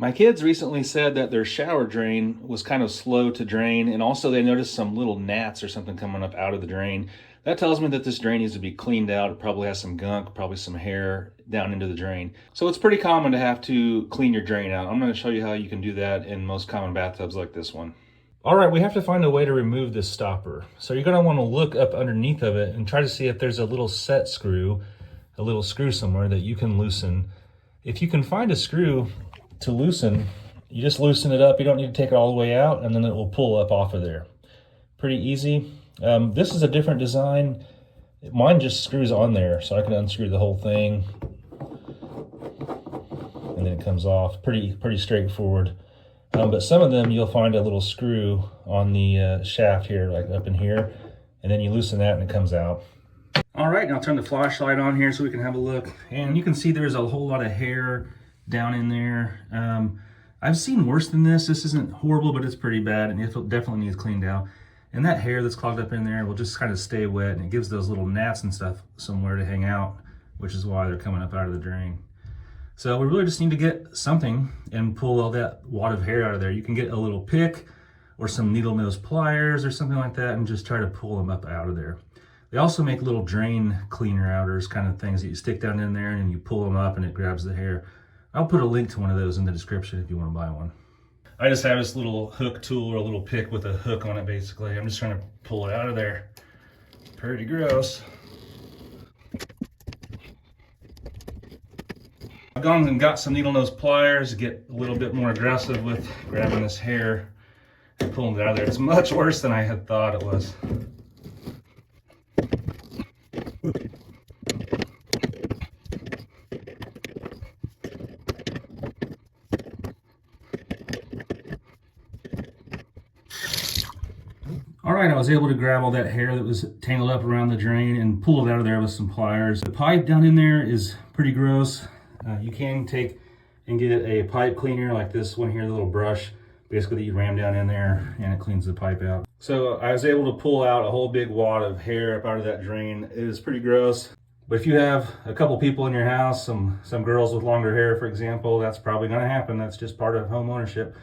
My kids recently said that their shower drain was kind of slow to drain, and also they noticed some little gnats or something coming up out of the drain. That tells me that this drain needs to be cleaned out. It probably has some gunk, probably some hair down into the drain. So it's pretty common to have to clean your drain out. I'm going to show you how you can do that in most common bathtubs like this one. All right, we have to find a way to remove this stopper. So you're going to want to look up underneath of it and try to see if there's a little set screw, a little screw somewhere that you can loosen. If you can find a screw to loosen, you just loosen it up. You don't need to take it all the way out, and then it will pull up off of there. Pretty easy. This is a different design. Mine just screws on there, so I can unscrew the whole thing, and then it comes off. Pretty straightforward. But some of them you'll find a little screw on the shaft here, like up in here, and then you loosen that and it comes out. All right, now I'll turn the flashlight on here so we can have a look. And you can see there's a whole lot of hair down in there. I've seen worse than this. This isn't horrible, but it's pretty bad, and it definitely needs cleaned out. And that hair that's clogged up in there will just kind of stay wet, and it gives those little gnats and stuff somewhere to hang out, which is why they're coming up out of the drain. So we really just need to get something and pull all that wad of hair out of there. You can get a little pick or some needle nose pliers or something like that and just try to pull them up out of there. They also make little drain cleaner outers, kind of things that you stick down in there and you pull them up and it grabs the hair. I'll put a link to one of those in the description if you want to buy one. I just have this little hook tool or a little pick with a hook on it basically. I'm just trying to pull it out of there. Pretty gross. I've gone and got some needle nose pliers to get a little bit more aggressive with grabbing this hair and pulling it out of there. It's much worse than I had thought it was. All right, I was able to grab all that hair that was tangled up around the drain and pull it out of there with some pliers. The pipe down in there is pretty gross. You can take and get a pipe cleaner like this one here, the little brush, basically that you ram down in there and it cleans the pipe out. So I was able to pull out a whole big wad of hair up out of that drain. It is pretty gross. But if you have a couple people in your house, some girls with longer hair, for example, that's probably gonna happen. That's just part of home ownership.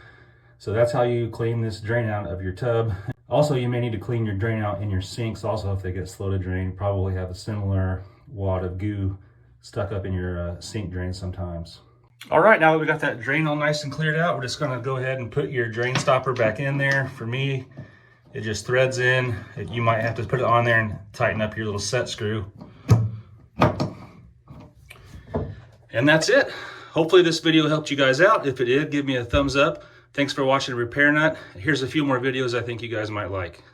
So that's how you clean this drain out of your tub. Also, you may need to clean your drain out in your sinks also if they get slow to drain. You probably have a similar wad of goo stuck up in your sink drain sometimes. All right, now that we got that drain all nice and cleared out, we're just gonna go ahead and put your drain stopper back in there. For me, it just threads in. You might have to put it on there and tighten up your little set screw. And that's it. Hopefully this video helped you guys out. If it did, give me a thumbs up. Thanks for watching Repair Nut. Here's a few more videos I think you guys might like.